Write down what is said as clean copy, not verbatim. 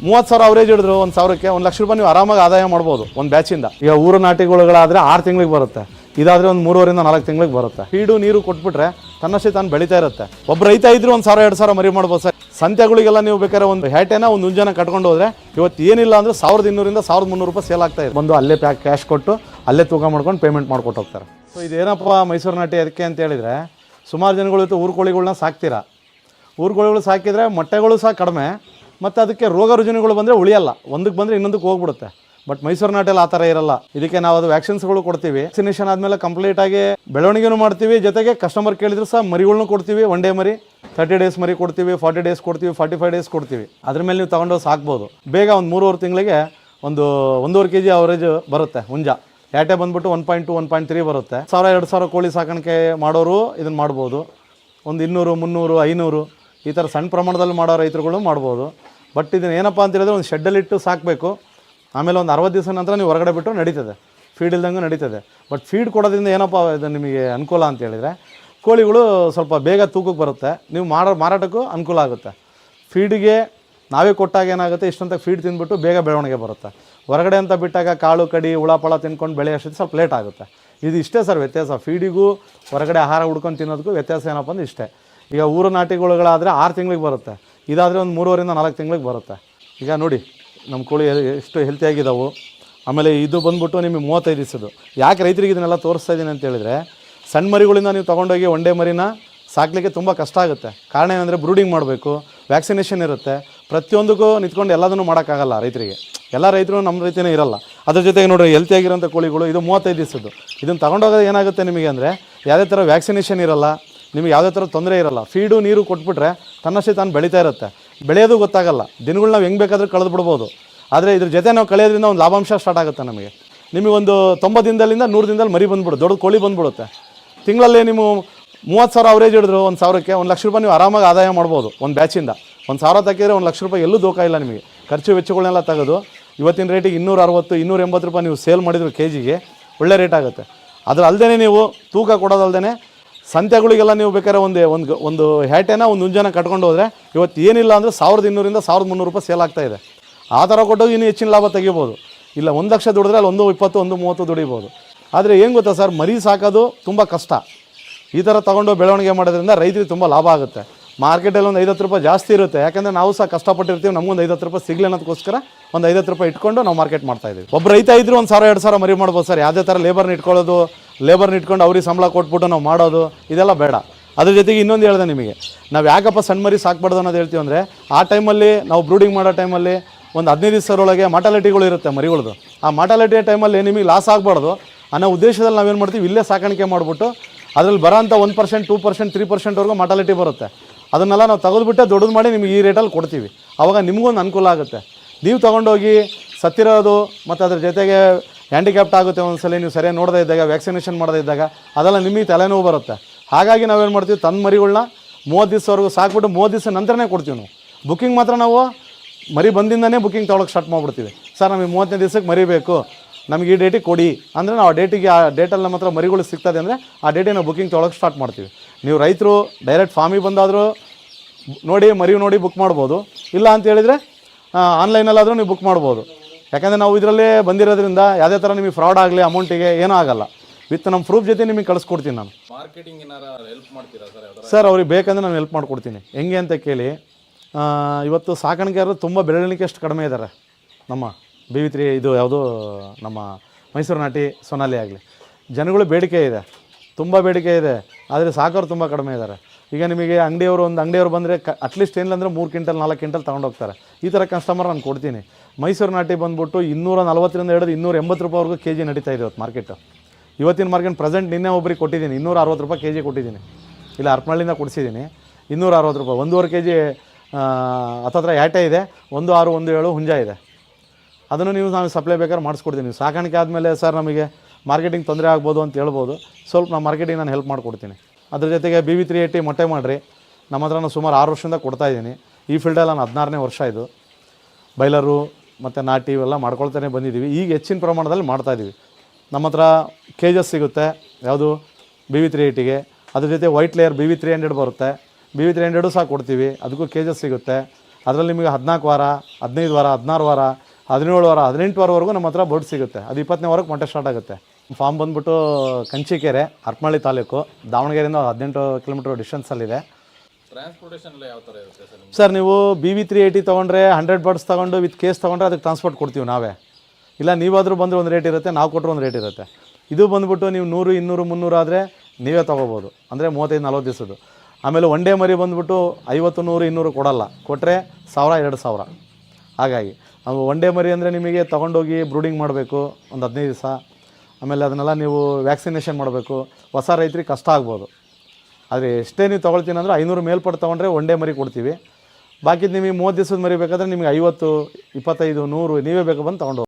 30,000 average ಹಿಡಿದ್ರು 1,000ಕ್ಕೆ 1 lakh ರೂಪಾಯಿ ನೀವು ಆರಾಮಾಗಿ ಆದಾಯ ಮಾಡ್ಬೋದು ಒಂದು ಬ್ಯಾಚಿಂದ. ಈಗ ಊರು ನಾಟಿಗಳಾದರೆ 6 ತಿಂಗಳಿಗೆ ಬರುತ್ತೆ, ಇದಾದರೆ ಒಂದು 3.5 ರಿಂದ 4 ತಿಂಗಳಿಗೆ ಬರುತ್ತೆ. ಫೀಡು ನೀರು ಕೊಟ್ಬಿಟ್ರೆ ತನ್ನಷ್ಟೇ ತಾನು ಬೆಳೀತಾ ಇರುತ್ತೆ. ಒಬ್ಬ ರೈತ ಇದ್ರೂ 1,000-2,000 ಮರಿ ಮಾಡ್ಬೋದು ಸರ್. ಸಂತೆಗಳಿಗೆಲ್ಲ ನೀವು ಬೇಕಾದ್ರೆ ಒಂದು ಹ್ಯಾಟೇನ ಒಂದು ಹುಂಜನ ಕಟ್ಕೊಂಡು ಹೋದರೆ ಇವತ್ತು ಏನಿಲ್ಲ ಅಂದರೆ 1,200 ರಿಂದ 1,300 ರೂಪಾಯಿ ಸೇಲ್ ಆಗ್ತಾ ಇದೆ. ಬಂದು ಅಲ್ಲೇ ಕ್ಯಾಶ್ ಕೊಟ್ಟು ಅಲ್ಲೇ ತೂಕ ಮಾಡ್ಕೊಂಡು ಪೇಮೆಂಟ್ ಮಾಡ್ಕೊಟ್ಟು ಹೋಗ್ತಾರೆ. ಸೊ ಇದೇನಪ್ಪ ಮೈಸೂರು ನಾಟಿ ಅದಕ್ಕೆ ಅಂತ ಹೇಳಿದರೆ, ಸುಮಾರು ಜನಗಳು ಇವತ್ತು ಊರು ಕೋಳಿಗಳನ್ನ ಸಾಕ್ತೀರಾ. ಊರು ಕೋಳಿಗಳು ಸಾಕಿದರೆ ಮೊಟ್ಟೆಗಳು ಸಹ ಕಡಿಮೆ, ಮತ್ತು ಅದಕ್ಕೆ ರೋಗ ರುಜಿನಗಳು ಬಂದರೆ ಉಳಿಯಲ್ಲ, ಒಂದಕ್ಕೆ ಬಂದರೆ ಇನ್ನೊಂದಕ್ಕೆ ಹೋಗ್ಬಿಡುತ್ತೆ. ಬಟ್ ಮೈಸೂರು ನಾಟಿಯಲ್ಲಿ ಆ ಥರ ಇರಲ್ಲ. ಇದಕ್ಕೆ ನಾವು ಅದು ವ್ಯಾಕ್ಸಿನ್ಸ್ಗಳು ಕೊಡ್ತೀವಿ. ವ್ಯಾಕ್ಸಿನೇಷನ್ ಆದಮೇಲೆ ಕಂಪ್ಲೀಟಾಗಿ ಬೆಳವಣಿಗೆನೂ ಮಾಡ್ತೀವಿ, ಜೊತೆಗೆ ಕಸ್ಟಮರ್ ಕೇಳಿದ್ರು ಸಹ ಮರಿಗಳ್ನೂ ಕೊಡ್ತೀವಿ. 1 ಡೇ ಮರಿ, 30 ಡೇಸ್ ಮರಿ ಕೊಡ್ತೀವಿ, 40 ಡೇಸ್ ಕೊಡ್ತೀವಿ, 45 ಡೇಸ್ ಕೊಡ್ತೀವಿ. ಅದ್ರ ಮೇಲೆ ನೀವು ತೊಗೊಂಡೋಗಿ ಸಾಕ್ಬೋದು. ಬೇಗ ಒಂದು 3.5 ತಿಂಗಳಿಗೆ ಒಂದು 1.5 kg ಅವರೇಜ್ ಬರುತ್ತೆ ಹುಂಜ. ಯಾಟೆ ಬಂದುಬಿಟ್ಟು 1.2, 1.3 ಬರುತ್ತೆ. 1,000-2,000 ಕೋಳಿ ಸಾಕಾಣಿಕೆ ಮಾಡೋರು ಇದನ್ನು ಮಾಡ್ಬೋದು. ಒಂದು 200, 300, 500 ಈ ಥರ ಸಣ್ಣ ಪ್ರಮಾಣದಲ್ಲಿ ಮಾಡೋ ರೈತರುಗಳು ಮಾಡ್ಬೋದು. ಬಟ್ ಇದನ್ನು ಏನಪ್ಪ ಅಂತ ಹೇಳಿದ್ರೆ ಒಂದು ಶೆಡ್ಡಲ್ಲಿಟ್ಟು ಸಾಕಬೇಕು. ಆಮೇಲೆ ಒಂದು 60 ದಿವಸ ನಂತರ ನೀವು ಹೊರಗಡೆ ಬಿಟ್ಟು ನಡೀತದೆ, ಫೀಡ್ ಇಲ್ದಂಗೆ ನಡೀತದೆ. ಬಟ್ ಫೀಡ್ ಕೊಡೋದ್ರಿಂದ ಏನಪ್ಪ ಇದು ನಿಮಗೆ ಅನುಕೂಲ ಅಂತ ಹೇಳಿದರೆ, ಕೋಳಿಗಳು ಸ್ವಲ್ಪ ಬೇಗ ತೂಕಕ್ಕೆ ಬರುತ್ತೆ, ನೀವು ಮಾರಾಟಕ್ಕೂ ಅನುಕೂಲ ಆಗುತ್ತೆ. ಫೀಡಿಗೆ ನಾವೇ ಕೊಟ್ಟಾಗ ಏನಾಗುತ್ತೆ, ಇಷ್ಟಂತ ಫೀಡ್ ತಿಂದ್ಬಿಟ್ಟು ಬೇಗ ಬೆಳವಣಿಗೆ ಬರುತ್ತೆ. ಹೊರಗಡೆ ಅಂತ ಬಿಟ್ಟಾಗ ಕಾಳು ಕಡಿ ಹುಳ ತಿನ್ಕೊಂಡು ಬೆಳೆಯೋಷ್ಟೊತ್ತು ಸ್ವಲ್ಪ ಲೇಟ್ ಆಗುತ್ತೆ. ಇದು ಇಷ್ಟೇ ಸರ್ ವ್ಯತ್ಯಾಸ. ಫೀಡಿಗೂ ಹೊರಗಡೆ ಆಹಾರ ಹುಡ್ಕೊಂಡು ತಿನ್ನೋದಕ್ಕೂ ವ್ಯತ್ಯಾಸ ಏನಪ್ಪ ಅಂದ್ರೆ ಇಷ್ಟೇ. ಈಗ ಊರು ನಾಟಿಗಳಾದರೆ 6 ತಿಂಗಳಿಗೆ ಬರುತ್ತೆ, ಇದಾದರೆ ಒಂದು 3.5 ರಿಂದ 4 ತಿಂಗಳಿಗೆ ಬರುತ್ತೆ. ಈಗ ನೋಡಿ ನಮ್ಮ ಕೋಳಿ ಎಷ್ಟು ಹೆಲ್ತಿಯಾಗಿದ್ದಾವೆ. ಆಮೇಲೆ ಇದು ಬಂದ್ಬಿಟ್ಟು ನಿಮಗೆ 35 ದಿವಸದ್ದು. ಯಾಕೆ ರೈತರಿಗೆ ಇದನ್ನೆಲ್ಲ ತೋರಿಸ್ತಾ ಇದ್ದೀನಿ ಅಂತ ಹೇಳಿದರೆ, ಸಣ್ಣ ಮರಿಗಳಿಂದ ನೀವು ತೊಗೊಂಡೋಗಿ 1 ಡೇ ಮರಿನ ಸಾಕಲಿಕ್ಕೆ ತುಂಬ ಕಷ್ಟ ಆಗುತ್ತೆ. ಕಾರಣ ಏನಂದರೆ ಬ್ರೂಡಿಂಗ್ ಮಾಡಬೇಕು, ವ್ಯಾಕ್ಸಿನೇಷನ್ ಇರುತ್ತೆ, ಪ್ರತಿಯೊಂದಕ್ಕೂ ನಿಂತ್ಕೊಂಡು ಎಲ್ಲದನ್ನು ಮಾಡೋಕ್ಕಾಗಲ್ಲ ರೈತರಿಗೆ. ಎಲ್ಲ ರೈತರು ನಮ್ಮ ರೈತನೇ ಇರಲ್ಲ. ಅದ್ರ ಜೊತೆಗೆ ನೋಡಿರಿ ಹೆಲ್ತಿಯಾಗಿರೋಂಥ ಕೋಳಿಗಳು ಇದು 35 ದಿವಸದ್ದು. ಇದನ್ನು ತೊಗೊಂಡೋಗೋದು ಏನಾಗುತ್ತೆ ನಿಮಗೆ ಅಂದರೆ, ಯಾವುದೇ ಥರ ವ್ಯಾಕ್ಸಿನೇಷನ್ ಇರಲ್ಲ, ನಿಮಗೆ ಯಾವುದೇ ಥರ ತೊಂದರೆ ಇರಲ್ಲ. ಫೀಡು ನೀರು ಕೊಟ್ಬಿಟ್ರೆ ತನ್ನಷ್ಟೇ ತಾನು ಬೆಳೀತಾ ಇರುತ್ತೆ. ಬೆಳೆಯೋದು ಗೊತ್ತಾಗಲ್ಲ, ದಿನಗಳು ನಾವು ಹೆಂಗೆ ಬೇಕಾದರೂ ಕಳೆದು ಬಿಡ್ಬೋದು. ಆದರೆ ಇದ್ರ ಜೊತೆ ನಾವು ಕಳೆಯೋದ್ರಿಂದ ಒಂದು ಲಾಭಾಂಶ ಸ್ಟಾರ್ಟ್ ಆಗುತ್ತೆ ನಮಗೆ. ನಿಮಗೆ ಒಂದು 90 ದಿನದಿಂದ 100 ದಿನದಲ್ಲಿ ಮರಿ ಬಂದುಬಿಡುತ್ತೆ, ದೊಡ್ಡ ಕೋಳಿ ಬಂದುಬಿಡುತ್ತೆ. ತಿಂಗಳಲ್ಲಿ ನೀವು 30,000 ಅವರೇಜ್ ಹಿಡಿದ್ರು 1,000ಕ್ಕೆ 1 ಲಕ್ಷ ರೂಪಾಯಿ ನೀವು ಆರಾಮಾಗಿ ಆದಾಯ ಮಾಡ್ಬೋದು ಒಂದು ಬ್ಯಾಚಿಂದ. 1,000 ತಕ್ಕಿದ್ರೆ 1 ಲಕ್ಷ ರೂಪಾಯಿ ಎಲ್ಲೂ ದೋಖ ಇಲ್ಲ ನಿಮಗೆ. ಖರ್ಚು ವೆಚ್ಚಗಳನ್ನೆಲ್ಲ ತೆಗೆದು ಇವತ್ತಿನ ರೇಟಿಗೆ 260, 280 ರೂಪಾಯಿ ನೀವು ಸೇಲ್ ಮಾಡಿದ್ರು ಕೆಜಿಗೆ ಒಳ್ಳೆ ರೇಟ್ ಆಗುತ್ತೆ. ಅದ್ರ ಅಲ್ಲದೆ ನೀವು ತೂಕ ಕೊಡೋದಲ್ದೇ ಸಂತೆಗಳಿಗೆಲ್ಲ ನೀವು ಬೇಕಾದ್ರೆ ಒಂದು ಹ್ಯಾಟೇನ ಒಂದು ಹುಂಜನ ಕಟ್ಕೊಂಡು ಹೋದರೆ ಇವತ್ತು ಏನಿಲ್ಲ ಅಂದರೆ 1,200 ರಿಂದ 1,300 ರೂಪಾಯಿ ಸೇಲ್ ಆಗ್ತಾಯಿದೆ. ಆ ಥರ ಕೊಟ್ಟೋಗಿ ಇನ್ನೂ ಹೆಚ್ಚಿನ ಲಾಭ ತೆಗಿಬೋದು. ಇಲ್ಲ 1 ಲಕ್ಷ ದುಡಿದ್ರೆ ಅಲ್ಲಿ 120, 130 ದುಡಿಬೋದು. ಆದರೆ ಏನು ಗೊತ್ತಾ ಸರ್, ಮರಿ ಸಾಕೋದು ತುಂಬ ಕಷ್ಟ. ಈ ಥರ ತೊಗೊಂಡು ಬೆಳವಣಿಗೆ ಮಾಡೋದ್ರಿಂದ ರೈತರಿಗೆ ತುಂಬ ಲಾಭ ಆಗುತ್ತೆ. ಮಾರ್ಕೆಟಲ್ಲಿ ಒಂದು 50 ರೂಪಾಯಿ ಜಾಸ್ತಿ ಇರುತ್ತೆ, ಯಾಕಂದರೆ ನಾವು ಸಹ ಕಷ್ಟಪಟ್ಟಿರ್ತೀವಿ. ನಮಗೊಂದು 50 ರೂಪಾಯಿ ಸಿಗಲಿ ಅನ್ನೋದಕ್ಕೋಸ್ಕರ ಒಂದು 50 ರೂಪಾಯಿ ಇಟ್ಕೊಂಡು ನಾವು ಮಾರ್ಕೆಟ್ ಮಾಡ್ತಾಯಿದ್ದೀವಿ. ಒಬ್ಬ ರೈತ ಇದ್ದರೂ 1,000-2,000 ಮರಿ ಮಾಡ್ಬೋದು ಸರ್. ಯಾವುದೇ ಥರ ಲೇಬರ್ನ ಇಟ್ಕೊಂಡು ಅವ್ರಿಗೆ ಸಂಬಳ ಕೊಟ್ಬಿಟ್ಟು ನಾವು ಮಾಡೋದು ಇದೆಲ್ಲ ಬೇಡ. ಅದ್ರ ಜೊತೆಗೆ ಇನ್ನೊಂದು ಹೇಳಿದೆ ನಿಮಗೆ, ನಾವು ಯಾಕಪ್ಪ ಸಣ್ಣ ಮರಿ ಸಾಕ್ಬಾರ್ದು ಅನ್ನೋದು ಹೇಳ್ತೀವಿ ಅಂದರೆ, ಆ ಟೈಮಲ್ಲಿ ನಾವು ಬ್ರೂಡಿಂಗ್ ಮಾಡೋ ಟೈಮಲ್ಲಿ ಒಂದು 15 ದಿವಸದೊಳಗೆ ಮಾರ್ಟಾಲಿಟಿಗಳು ಇರುತ್ತೆ ಮರಿಗಳದು. ಆ ಮಾರ್ಟಾಲಿಟಿ ಟೈಮಲ್ಲಿ ನಿಮಗೆ ಲಾಸ್ ಆಗಬಾರ್ದು ಅನ್ನೋ ಉದ್ದೇಶದಲ್ಲಿ ನಾವೇನು ಮಾಡ್ತೀವಿ, ಇಲ್ಲೇ ಸಾಕಾಣಿಕೆ ಮಾಡಿಬಿಟ್ಟು ಅದರಲ್ಲಿ ಬರೋಂಥ 1%, 2%, 3%ವರೆಗೂ ಮಾರ್ಟಾಲಿಟಿ ಬರುತ್ತೆ. ಅದನ್ನೆಲ್ಲ ನಾವು ತೆಗೆದುಬಿಟ್ಟೆ ದೊಡ್ಡದು ಮಾಡಿ ನಿಮಗೆ ಈ ರೇಟಲ್ಲಿ ಕೊಡ್ತೀವಿ. ಆವಾಗ ನಿಮಗೊಂದು ಅನುಕೂಲ ಆಗುತ್ತೆ. ನೀವು ತೊಗೊಂಡೋಗಿ ಸತ್ತಿರೋದು ಮತ್ತು ಅದ್ರ ಜೊತೆಗೆ ಹ್ಯಾಂಡಿಕ್ಯಾಪ್ಟ್ ಆಗುತ್ತೆ ಒಂದ್ಸಲ, ನೀವು ಸರಿಯಾಗಿ ನೋಡದೇ ಇದ್ದಾಗ, ವ್ಯಾಕ್ಸಿನೇಷನ್ ಮಾಡದೇ ಇದ್ದಾಗ ಅದೆಲ್ಲ ನಿಮಗೆ ತಲೆನೋವು ಬರುತ್ತೆ. ಹಾಗಾಗಿ ನಾವೇನು ಮಾಡ್ತೀವಿ, ತನ್ನ ಮರಿಗಳನ್ನ 30 ದಿವಸವರೆಗೂ ಸಾಕ್ಬಿಟ್ಟು 30 ದಿವಸ ನಂತರನೇ ಕೊಡ್ತೀವಿ ನಾವು. ಬುಕ್ಕಿಂಗ್ ಮಾತ್ರ ನಾವು ಮರಿ ಬಂದಿಂದನೇ ಬುಕ್ಕಿಂಗ್ ತೊಗೊಳಕ್ಕೆ ಸ್ಟಾರ್ಟ್ ಮಾಡಿಬಿಡ್ತೀವಿ. ಸರ್ ನಮಗೆ 30ನೇ ದಿವಸಕ್ಕೆ ಮರಿ ಬೇಕು, ನಮಗೆ ಈ ಡೇಟಿಗೆ ಕೊಡಿ ಅಂದರೆ ನಾವು ಆ ಡೇಟಲ್ಲಿ ನಮ್ಮ ಹತ್ರ ಮರಿಗಳು ಸಿಗ್ತದೆ ಅಂದರೆ ಆ ಡೇಟಿಗೆ ನಾವು ಬುಕ್ಕಿಂಗ್ ತೊಗೊಳಕ್ಕೆ ಸ್ಟಾರ್ಟ್ ಮಾಡ್ತೀವಿ. ನೀವು ರೈತರು ಡೈರೆಕ್ಟ್ ಫಾರ್ಮಿಗೆ ಬಂದಾದರೂ ನೋಡಿ ಬುಕ್ ಮಾಡ್ಬೋದು. ಇಲ್ಲ ಅಂತ ಹೇಳಿದರೆ ಆನ್ಲೈನಲ್ಲಾದರೂ ನೀವು ಬುಕ್ ಮಾಡ್ಬೋದು. ಯಾಕಂದರೆ ನಾವು ಇದರಲ್ಲೇ ಬಂದಿರೋದ್ರಿಂದ ಯಾವುದೇ ಥರ ನಿಮಗೆ ಫ್ರಾಡ್ ಆಗಲಿ ಅಮೌಂಟಿಗೆ ಏನೂ ಆಗಲ್ಲ. ವಿತ್ ನಮ್ಮ ಪ್ರೂಫ್ ಜೊತೆ ನಿಮಗೆ ಕಳಿಸ್ಕೊಡ್ತೀನಿ ನಾನು. ಮಾರ್ಕೆಟಿಂಗ್ ಏನಾರ ಹೆಲ್ಪ್ ಮಾಡ್ತೀರಾ ಸರ್? ಅವ್ರಿಗೆ ಬೇಕಂದ್ರೆ ನಾನು ಹೆಲ್ಪ್ ಮಾಡಿಕೊಡ್ತೀನಿ. ಹೆಂಗೆ ಅಂತ ಕೇಳಿ, ಇವತ್ತು ಸಾಕಾಣಿಕೆಯಾರರು ತುಂಬ ಬೆಳವಣಿಗೆ ಅಷ್ಟು ಕಡಿಮೆ ಇದ್ದಾರೆ. ನಮ್ಮ BV3 ಇದು ಯಾವುದು ನಮ್ಮ ಮೈಸೂರು ನಾಟಿ ಸೊನಾಲಿ ಆಗಲಿ, ಜನಗಳು ಬೇಡಿಕೆ ಇದೆ, ತುಂಬ ಬೇಡಿಕೆ ಇದೆ. ಆದರೆ ಸಾಕೋರು ತುಂಬ ಕಡಿಮೆ ಇದ್ದಾರೆ. ಈಗ ನಿಮಗೆ ಒಂದು ಅಂಗಡಿಯವರು ಬಂದರೆ ಅಟ್ಲೀಸ್ಟ್ ಏನಿಲ್ಲ 3 ಕ್ವಿಂಟಲ್ 4 ಕ್ವಿಂಟಲ್ ತೊಗೊಂಡೋಗ್ತಾರೆ. ಈ ಥರ ಕಸ್ಟಮರ್ ನಾನು ಕೊಡ್ತೀನಿ. ಮೈಸೂರು ನಾಟಿ ಬಂದುಬಿಟ್ಟು 240 ರಿಂದ ಹಿಡಿದು 280 ರೂಪಾಯಿವರೆಗೂ ಕೆಜಿ ನಡೀತಾ ಇದೆ ಇವತ್ತು ಮಾರ್ಕೆಟು. ಇವತ್ತಿನ ಮಾರ್ಕೆಟ್ ಪ್ರೆಸೆಂಟ್ ನಿನ್ನೆ ಒಬ್ಬರಿಗೆ ಕೊಟ್ಟಿದ್ದೀನಿ 260 ರೂಪಾಯಿ ಕೆಜಿ ಕೊಟ್ಟಿದ್ದೀನಿ. ಇಲ್ಲ ಹರಪನಹಳ್ಳಿಯಿಂದ ಕೊಡಿಸಿದ್ದೀನಿ 260 ರೂಪಾಯಿ. 1.5 ಕೆಜಿ ಹತ್ತತ್ರ ಯಾಟೆ ಇದೆ, 16, 17 ಹುಂಜ ಇದೆ. ಅದನ್ನು ನಾವು ಸಪ್ಲೈ ಬೇಕಾದ್ರೆ ಮಾಡಿಸ್ಕೊಡ್ತೀನಿ. ಸಾಕಾಣಿಕೆ ಆದಮೇಲೆ ಸರ್ ನಮಗೆ ಮಾರ್ಕೆಟಿಂಗ್ ತೊಂದರೆ ಆಗ್ಬೋದು ಅಂತ ಹೇಳ್ಬೋದು, ಸ್ವಲ್ಪ ನಾನು ಮಾರ್ಕೆಟಿಂಗ್ ನಾನು ಹೆಲ್ಪ್ ಮಾಡಿಕೊಡ್ತೀನಿ. ಅದ್ರ ಜೊತೆಗೆ BV380 ಮೊಟ್ಟೆ ಮಾಡಿರಿ, ನಮ್ಮ ಹತ್ರ ನಾನು ಸುಮಾರು 6 ವರ್ಷದಿಂದ ಕೊಡ್ತಾಯಿದ್ದೀನಿ. ಈ ಫೀಲ್ಡಲ್ಲಿ ನಾನು 16ನೇ ವರ್ಷ ಇದು. ಬೈಲರು ಮತ್ತು ನಾಟಿ ಇವೆಲ್ಲ ಮಾಡ್ಕೊಳ್ತಾನೆ ಬಂದಿದ್ದೀವಿ. ಈಗ ಹೆಚ್ಚಿನ ಪ್ರಮಾಣದಲ್ಲಿ ಮಾಡ್ತಾಯಿದ್ದೀವಿ. ನಮ್ಮ ಹತ್ರ ಕೇಜಸ್ ಸಿಗುತ್ತೆ, ಯಾವುದು BV380ಗೆ. ಅದ್ರ ಜೊತೆ ವೈಟ್ ಲೇಯರ್ BV300 ಬರುತ್ತೆ, BV300 ಸಹ ಕೊಡ್ತೀವಿ, ಅದಕ್ಕೂ ಕೇಜಸ್ ಸಿಗುತ್ತೆ. ಅದರಲ್ಲಿ ನಿಮಗೆ 14 ವಾರ 15 ವಾರ 16 ವಾರ 17 ವಾರ 18 ವಾರವರೆಗೂ ನಮ್ಮ ಹತ್ರ ಬೋರ್ಡ್ ಸಿಗುತ್ತೆ. ಅದು 20ನೇ ವಾರಕ್ಕೆ ಮೊಟ್ಟೆ ಸ್ಟಾರ್ಟ್ ಆಗುತ್ತೆ. ಫಾರ್ಮ್ ಬಂದುಬಿಟ್ಟು ಕಂಚಿಕೆರೆ, ಹರಪನಹಳ್ಳಿ ತಾಲೂಕು, ದಾವಣಗೆರೆಯಿಂದ 18 ಕಿಲೋಮೀಟರ್ ಡಿಸ್ಟೆನ್ಸಲ್ಲಿದೆ. ಟ್ರಾನ್ಸ್ಪೋರ್ಟೇಷನ್ ಎಲ್ಲ ಯಾವ ಥರ ಇರುತ್ತೆ ಸರ್ ನಿಮ್ಗೆ? ಸರ್ ನೀವು BV380 ತೊಗೊಂಡ್ರೆ 100 ಬರ್ಡ್ಸ್ ತೊಗೊಂಡು ವಿತ್ ಕೇಸ್ ತೊಗೊಂಡ್ರೆ ಅದಕ್ಕೆ ಟ್ರಾನ್ಸ್ಪೋರ್ಟ್ ಕೊಡ್ತೀವಿ ನಾವೇ. ಇಲ್ಲ ನೀವಾದರೂ ಬಂದರೆ ಒಂದು ರೇಟ್ ಇರುತ್ತೆ, ನಾವು ಕೊಟ್ಟರು ಒಂದು ರೇಟ್ ಇರುತ್ತೆ. ಇದು ಬಂದುಬಿಟ್ಟು ನೀವು 100 200 300 ಆದರೆ ನೀವೇ ತೊಗೋಬೋದು, ಅಂದರೆ 35-40 ದಿವಸದ್ದು. ಆಮೇಲೆ ಒನ್ ಡೇ ಮರಿ ಬಂದುಬಿಟ್ಟು 50 100 200 ಕೊಡಲ್ಲ, ಕೊಟ್ಟರೆ 1000 2000. ಹಾಗಾಗಿ ನಾವು ಒನ್ ಡೇ ಮರಿ ಅಂದರೆ ನಿಮಗೆ ತೊಗೊಂಡೋಗಿ ಬ್ರೂಡಿಂಗ್ ಮಾಡಬೇಕು ಒಂದು 15 ದಿವಸ, ಆಮೇಲೆ ಅದನ್ನೆಲ್ಲ ನೀವು ವ್ಯಾಕ್ಸಿನೇಷನ್ ಮಾಡಬೇಕು. ಹೊಸ ರೈತರಿಗೆ ಕಷ್ಟ ಆಗ್ಬೋದು. ಆದರೆ ಎಷ್ಟೇ ನೀವು ತೊಗೊಳ್ತೀನಿ ಅಂದರೆ 500 ಮೇಲ್ಪಟ್ಟು ತೊಗೊಂಡ್ರೆ ಒನ್ ಡೇ ಮರಿ ಕೊಡ್ತೀವಿ. ಬಾಕಿದು ನಿಮಗೆ 30 ದಿವಸದ ಮರಿ ಬೇಕಾದರೆ ನಿಮಗೆ 50 25 100 ನೀವೇ ಬೇಕು ಬಂದು ತೊಗೊಂಡು